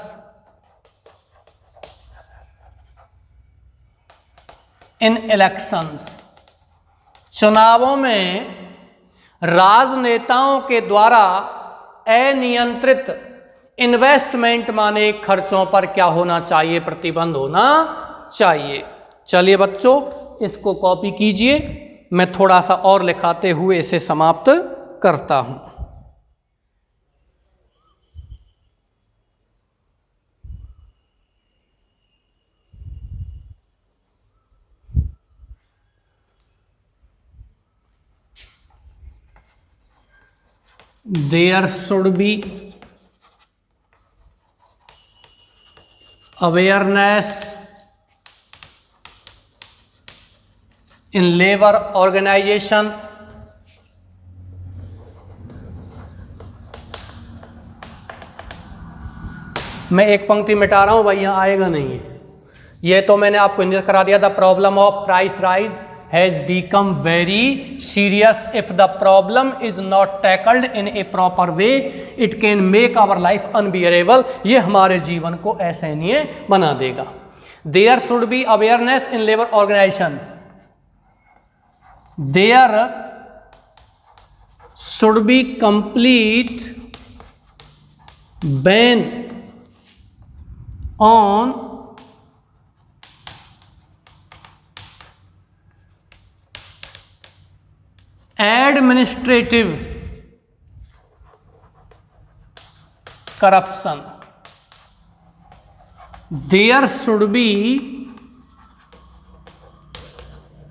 in elections. चुनावों में राजनेताओं के द्वारा अनियंत्रित इन्वेस्टमेंट माने खर्चों पर क्या होना चाहिए, प्रतिबंध होना चाहिए। चलिए बच्चों, इसको कॉपी कीजिए, मैं थोड़ा सा और लिखाते हुए इसे समाप्त करता हूं। There should be awareness in labor organization मैं एक पंक्ति मिटा रहा हूं भाई, यहां आएगा नहीं है। ये तो मैंने आपको इंडिकेट करा दिया था। Problem of price rise has become very serious if the problem is not tackled in a proper way it can make our life unbearable। ये हमारे जीवन को असहनीय बना देगा। There should be awareness in labor organization, there should be complete ban on administrative corruption। There should be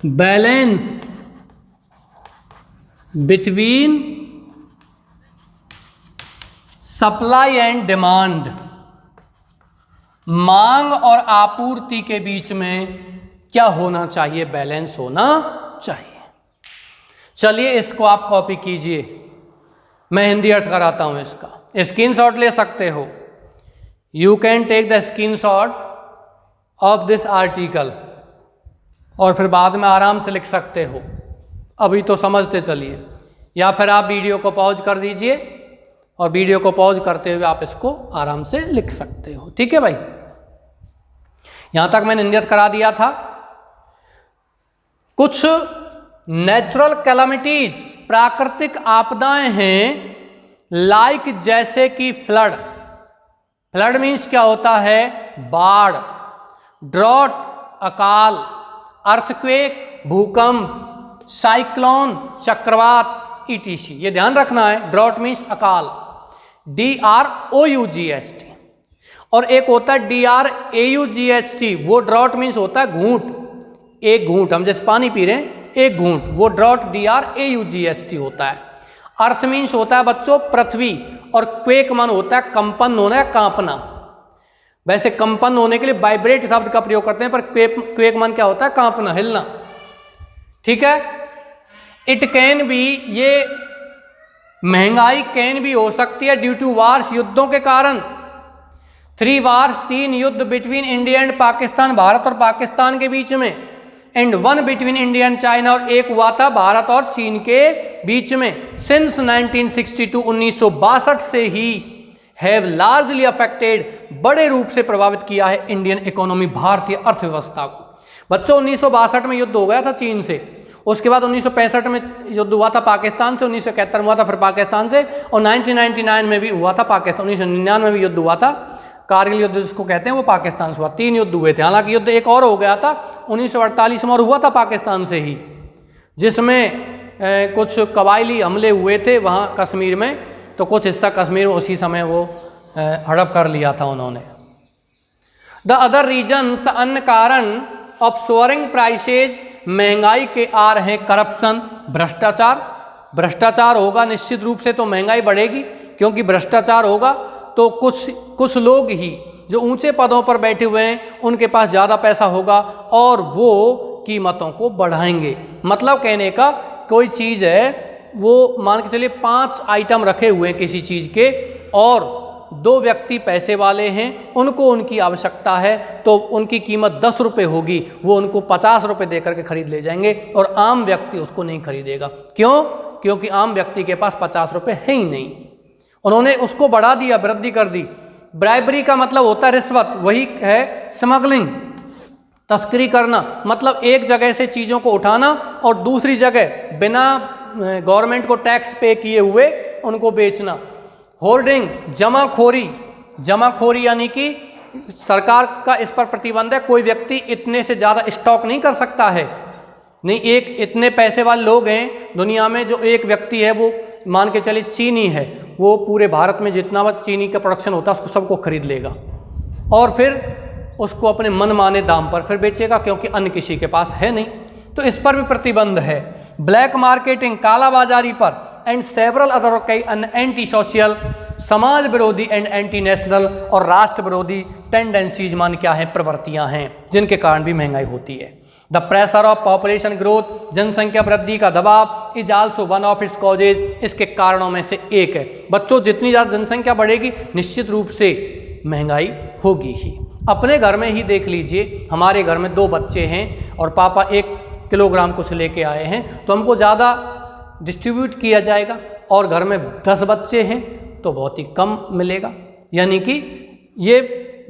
balance between supply and demand। मांग और आपूर्ति के बीच में क्या होना चाहिए, बैलेंस होना चाहिए। चलिए इसको आप कॉपी कीजिए, मैं हिंदी अर्थ कराता हूं इसका। स्क्रीनशॉट ले सकते हो, you can take the screenshot of this article और फिर बाद में आराम से लिख सकते हो। अभी तो समझते चलिए, या फिर आप वीडियो को पॉज कर दीजिए और वीडियो को पॉज करते हुए आप इसको आराम से लिख सकते हो। ठीक है भाई, यहां तक मैंने हिंदी अर्थ करा दिया था। कुछ नेचुरल कैलामिटीज, प्राकृतिक आपदाएं हैं, लाइक जैसे कि फ्लड। फ्लड मीन्स क्या होता है, बाढ़, ड्रॉट अकाल, अर्थक्वेक भूकंप, साइक्लोन चक्रवात ईटीसी। ये ध्यान रखना है, ड्रॉट मीन्स अकाल, DROUGHT। और एक होता है DRAUGHT, वो ड्रॉट मीन्स होता है घूंट, एक घूंट, हम जैसे पानी पी रहे हैं एक घूंट, वो ड्रॉट DRAUGHT होता है। अर्थ मीन्स होता है बच्चों पृथ्वी, और क्वेक मन होता है कंपन होना है, कांपना। वैसे कंपन होने के लिए वाइब्रेट शब्द का प्रयोग करते हैं, पर क्वेक मन क्या होता है, कांपना, हिलना। ठीक है। इट कैन बी, ये महंगाई कैन भी हो सकती है ड्यू टू वार्स, युद्धों के कारण। 3 वार्स, 3 युद्ध between India and Pakistan, Bharat और पाकिस्तान के बीच में, and 1 between India and China, और एक हुआ था भारत और चीन के बीच में। सिंस 1962, 1962 से ही हैव लार्जली अफेक्टेड, बड़े रूप से प्रभावित किया है इंडियन इकोनॉमी, भारतीय अर्थव्यवस्था को। बच्चों 1962 में युद्ध हो गया था चीन से, उसके बाद 1965 में युद्ध हुआ था पाकिस्तान से, 1971 में हुआ था फिर पाकिस्तान से, और 1999 में भी हुआ था पाकिस्तान, 1999 में भी युद्ध हुआ था, कारगिल युद्ध जिसको कहते हैं वो पाकिस्तान से हुआ। 3 युद्ध हुए थे। हालांकि युद्ध एक और हो गया था 1948 में और हुआ था पाकिस्तान से ही, जिसमें कुछ कबायली हमले हुए थे वहाँ कश्मीर में, तो कुछ हिस्सा कश्मीर में उसी समय वो हड़प कर लिया था उन्होंने। द अदर रीजन्स, अन्य कारण ऑफ सोअरिंग प्राइसेज, महंगाई के आ रहे करप्शन, भ्रष्टाचार। भ्रष्टाचार होगा निश्चित रूप से तो महंगाई बढ़ेगी, क्योंकि भ्रष्टाचार होगा तो कुछ लोग ही जो ऊंचे पदों पर बैठे हुए हैं उनके पास ज़्यादा पैसा होगा और वो कीमतों को बढ़ाएंगे। मतलब कहने का कोई चीज़ है, वो मान के चलिए 5 आइटम रखे हुए हैं किसी चीज़ के, और 2 व्यक्ति पैसे वाले हैं, उनको उनकी आवश्यकता है तो उनकी कीमत 10 रुपये होगी, वो उनको 50 रुपये दे करके खरीद ले जाएंगे, और आम व्यक्ति उसको नहीं खरीदेगा। क्यों? क्योंकि आम व्यक्ति के पास 50 रुपये है ही नहीं। उन्होंने उसको बढ़ा दिया, वृद्धि कर दी। ब्राइबरी का मतलब होता है रिश्वत, वही है स्मगलिंग, तस्करी करना। मतलब एक जगह से चीज़ों को उठाना और दूसरी जगह बिना गवर्नमेंट को टैक्स पे किए हुए उनको बेचना। होर्डिंग, जमाखोरी। जमाखोरी यानी कि सरकार का इस पर प्रतिबंध है, कोई व्यक्ति इतने से ज़्यादा स्टॉक नहीं कर सकता है। नहीं, एक इतने पैसे वाले लोग हैं दुनिया में, जो एक व्यक्ति है वो मान के चलिए चीनी है, वो पूरे भारत में जितना चीनी का प्रोडक्शन होता है उसको सबको खरीद लेगा और फिर उसको अपने मनमाने दाम पर फिर बेचेगा, क्योंकि अन्य किसी के पास है नहीं। तो इस पर भी प्रतिबंध है। ब्लैक मार्केटिंग, कालाबाजारी पर, एंड सेवरल अदर कई अन्य एंटी सोशल, समाज विरोधी एंड एंटी नेशनल और राष्ट्र विरोधी टेंडेंसीज मान क्या है, प्रवृत्तियां हैं, जिनके कारण भी महंगाई होती है। The pressure of population growth, जनसंख्या वृद्धि का दबाव, is also one of its causes, इसके कारणों में से एक है। बच्चों, जितनी ज़्यादा जनसंख्या बढ़ेगी निश्चित रूप से महंगाई होगी ही। अपने घर में ही देख लीजिए, हमारे घर में 2 बच्चे हैं और पापा 1 किलोग्राम कुछ लेके आए हैं, तो हमको ज़्यादा डिस्ट्रीब्यूट किया जाएगा, और घर में 10 बच्चे हैं तो बहुत ही कम मिलेगा। यानी कि ये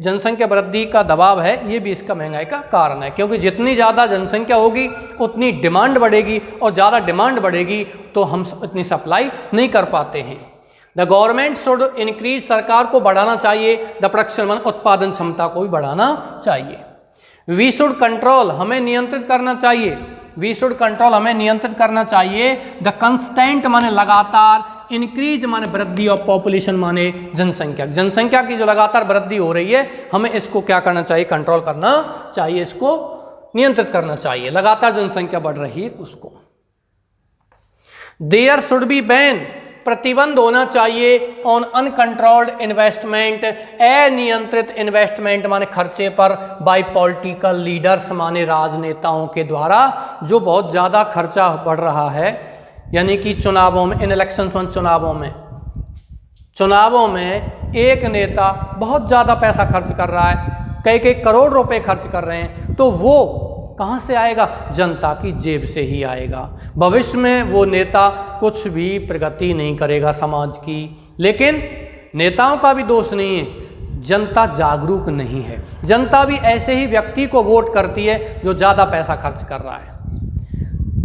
जनसंख्या वृद्धि का दबाव है, ये भी इसका महंगाई का कारण है, क्योंकि जितनी ज़्यादा जनसंख्या होगी उतनी डिमांड बढ़ेगी, और ज़्यादा डिमांड बढ़ेगी तो हम इतनी सप्लाई नहीं कर पाते हैं। द गवर्नमेंट शुड इंक्रीज, सरकार को बढ़ाना चाहिए, द प्रोडक्शन, उत्पादन क्षमता को भी बढ़ाना चाहिए। वी शुड कंट्रोल, हमें नियंत्रित करना चाहिए। वी शुड कंट्रोल, हमें नियंत्रित करना चाहिए। द कंस्टेंट माने लगातार, इंक्रीज माने वृद्धि, और पॉपुलेशन माने जनसंख्या। जनसंख्या की जो लगातार वृद्धि हो रही है, हमें इसको क्या करना चाहिए, कंट्रोल करना चाहिए, इसको नियंत्रित करना चाहिए। लगातार जनसंख्या बढ़ रही है उसको। देयर शुड बी बैन, प्रतिबंध होना चाहिए ऑन अनकंट्रोल्ड इन्वेस्टमेंट, अनियंत्रित इन्वेस्टमेंट माने खर्चे पर, बाय पॉलिटिकल लीडर्स माने राजनेताओं के द्वारा, जो बहुत ज़्यादा खर्चा बढ़ रहा है। यानी कि चुनावों में, इन इलेक्शंस में, चुनावों में एक नेता बहुत ज़्यादा पैसा खर्च कर रहा है, कई करोड़ रुपए खर्च कर रहे हैं, तो वो कहाँ से आएगा, जनता की जेब से ही आएगा। भविष्य में वो नेता कुछ भी प्रगति नहीं करेगा समाज की। लेकिन नेताओं का भी दोष नहीं है, जनता जागरूक नहीं है। जनता भी ऐसे ही व्यक्ति को वोट करती है जो ज़्यादा पैसा खर्च कर रहा है।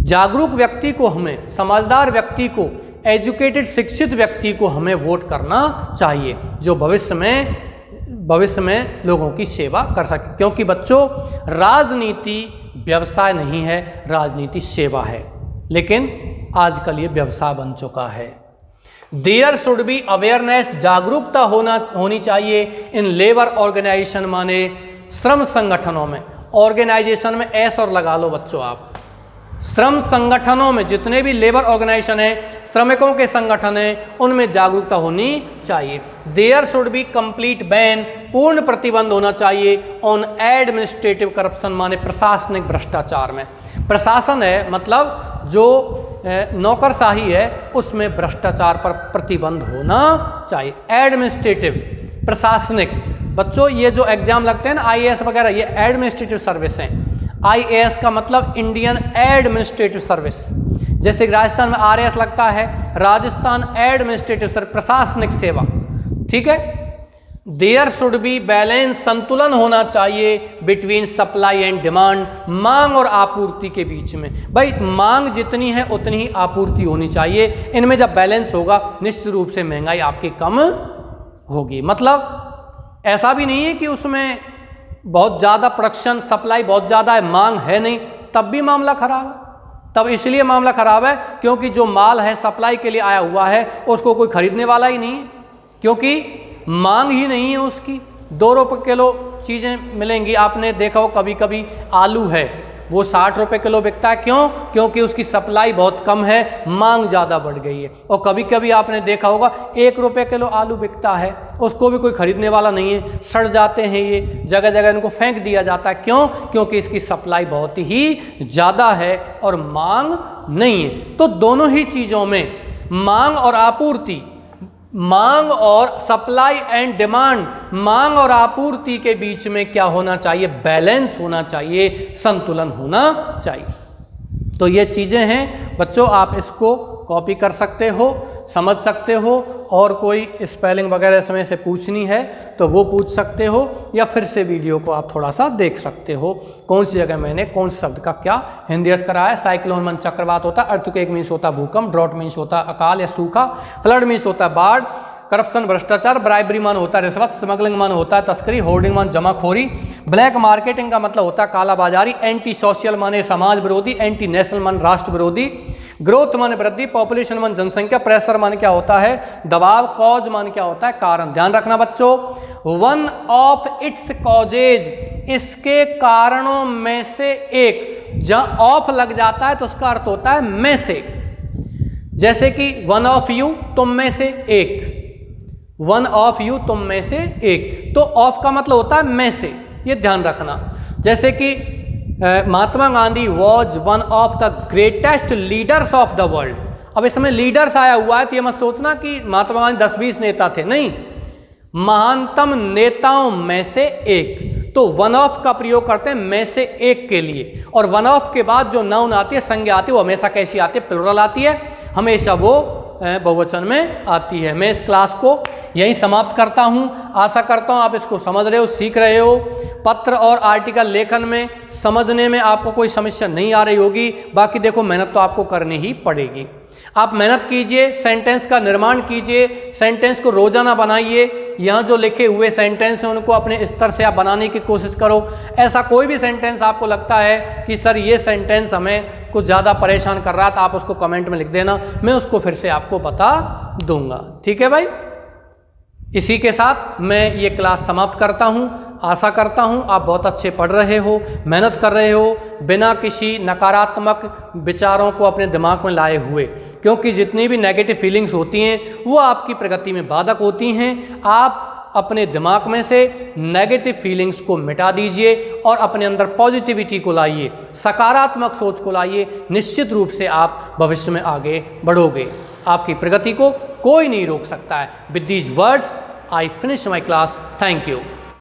जागरूक व्यक्ति को, हमें समझदार व्यक्ति को, एजुकेटेड शिक्षित व्यक्ति को हमें वोट करना चाहिए, जो भविष्य में लोगों की सेवा कर सके। क्योंकि बच्चों, राजनीति व्यवसाय नहीं है, राजनीति सेवा है, लेकिन आजकल ये व्यवसाय बन चुका है। देयर शुड बी अवेयरनेस, जागरूकता होनी चाहिए इन लेबर ऑर्गेनाइजेशन माने श्रम संगठनों में। ऑर्गेनाइजेशन में एस और लगा लो बच्चों आप। श्रम संगठनों में जितने भी लेबर ऑर्गेनाइजेशन है, श्रमिकों के संगठन हैं, उनमें जागरूकता होनी चाहिए। There should be complete ban, पूर्ण प्रतिबंध होना चाहिए ऑन एडमिनिस्ट्रेटिव करप्शन माने प्रशासनिक भ्रष्टाचार में। प्रशासन है मतलब जो नौकरशाही है, उसमें भ्रष्टाचार पर प्रतिबंध होना चाहिए। एडमिनिस्ट्रेटिव, प्रशासनिक। बच्चों, ये जो एग्जाम लगते हैं ना IAS वगैरह, ये एडमिनिस्ट्रेटिव सर्विस हैं। IAS का मतलब इंडियन एडमिनिस्ट्रेटिव सर्विस। जैसे राजस्थान में RAS लगता है, राजस्थान एडमिनिस्ट्रेटिव सर्विस, प्रशासनिक सेवा। ठीक है, देयर शुड बी बैलेंस, संतुलन होना चाहिए बिटवीन सप्लाई एंड डिमांड, मांग और आपूर्ति के बीच में। भाई मांग जितनी है उतनी ही आपूर्ति होनी चाहिए, इनमें जब बैलेंस होगा निश्चित रूप से महंगाई आपकी कम होगी। मतलब ऐसा भी नहीं है कि उसमें बहुत ज़्यादा प्रोडक्शन सप्लाई बहुत ज़्यादा है, मांग है नहीं, तब भी मामला खराब है। तब इसलिए मामला खराब है क्योंकि जो माल है सप्लाई के लिए आया हुआ है उसको कोई खरीदने वाला ही नहीं है, क्योंकि मांग ही नहीं है उसकी। 2 रुपये किलो चीज़ें मिलेंगी। आपने देखा हो कभी कभी आलू है वो 60 रुपये किलो बिकता है, क्यों? क्योंकि उसकी सप्लाई बहुत कम है, मांग ज़्यादा बढ़ गई है। और कभी कभी आपने देखा होगा 1 रुपये किलो आलू बिकता है, उसको भी कोई खरीदने वाला नहीं है, सड़ जाते हैं ये, जगह जगह इनको फेंक दिया जाता है। क्यों? क्योंकि इसकी सप्लाई बहुत ही ज़्यादा है और मांग नहीं है। तो दोनों ही चीज़ों में मांग और आपूर्ति, मांग और सप्लाई एंड डिमांड, मांग और आपूर्ति के बीच में क्या होना चाहिए? बैलेंस होना चाहिए, संतुलन होना चाहिए। तो ये चीज़ें हैं बच्चों, आप इसको कॉपी कर सकते हो, समझ सकते हो, और कोई स्पेलिंग वगैरह इसमें से पूछनी है तो वो पूछ सकते हो, या फिर से वीडियो को आप थोड़ा सा देख सकते हो कौन सी जगह मैंने कौन से शब्द का क्या हिंदी अर्थ कराया। साइक्लोन मन चक्रवात होता है, अर्थक्वेक मीन्स होता है भूकंप, ड्रॉट मीन्स होता है अकाल या सूखा, फ्लड मीन्स होता है बाढ़, करप्शन भ्रष्टाचार, ब्राइबरी मान होता है रिश्वत, स्मगलिंग मान होता है तस्करी, होर्डिंग मान जमाखोरी, ब्लैक मार्केटिंग का मतलब होता है कालाबाजारी, एंटी सोशल माने समाज विरोधी, एंटी नेशनल मान राष्ट्र विरोधी, ग्रोथ मान वृद्धि, पॉपुलेशन मान जनसंख्या, प्रेशर मान क्या होता है दबाव, कॉज मान क्या होता है कारण। ध्यान रखना बच्चों, वन ऑफ इट्स कॉजेज, इसके कारणों में से एक। जहां ऑफ लग जाता है तो उसका अर्थ होता है में से, जैसे कि वन ऑफ यू, तुम में से एक, वन ऑफ यू, तुम में से एक। तो ऑफ का मतलब होता है में से, ये ध्यान रखना। जैसे कि Mahatma Gandhi was one of the greatest leaders of the world. अब इसमें लीडर्स आया हुआ है तो ये मत सोचना कि महात्मा गांधी 10-20 नेता थे, नहीं, महानतम नेताओं में से एक। तो वन ऑफ का प्रयोग करते हैं में से एक के लिए, और वन ऑफ के बाद जो नाउन आती है, संज्ञा आती है, वो हमेशा कैसी आती है? प्लुरल आती है, हमेशा वो बहुवचन में आती है। मैं इस क्लास को यहीं समाप्त करता हूं। आशा करता हूं आप इसको समझ रहे हो, सीख रहे हो। पत्र और आर्टिकल लेखन में समझने में आपको कोई समस्या नहीं आ रही होगी। बाकी देखो, मेहनत तो आपको करनी ही पड़ेगी। आप मेहनत कीजिए, सेंटेंस का निर्माण कीजिए, सेंटेंस को रोजाना बनाइए। यहाँ जो लिखे हुए सेंटेंस हैं उनको अपने स्तर से आप बनाने की कोशिश करो। ऐसा कोई भी सेंटेंस आपको लगता है कि सर ये सेंटेंस हमें कुछ ज़्यादा परेशान कर रहा है, तो आप उसको कमेंट में लिख देना, मैं उसको फिर से आपको बता दूंगा। ठीक है भाई, इसी के साथ मैं ये क्लास समाप्त करता हूँ। आशा करता हूँ आप बहुत अच्छे पढ़ रहे हो, मेहनत कर रहे हो, बिना किसी नकारात्मक विचारों को अपने दिमाग में लाए हुए, क्योंकि जितनी भी नेगेटिव फीलिंग्स होती हैं वो आपकी प्रगति में बाधक होती हैं। आप अपने दिमाग में से नेगेटिव फीलिंग्स को मिटा दीजिए और अपने अंदर पॉजिटिविटी को लाइए, सकारात्मक सोच को लाइए। निश्चित रूप से आप भविष्य में आगे बढ़ोगे, आपकी प्रगति को कोई नहीं रोक सकता है। With these words I finish my class. Thank you.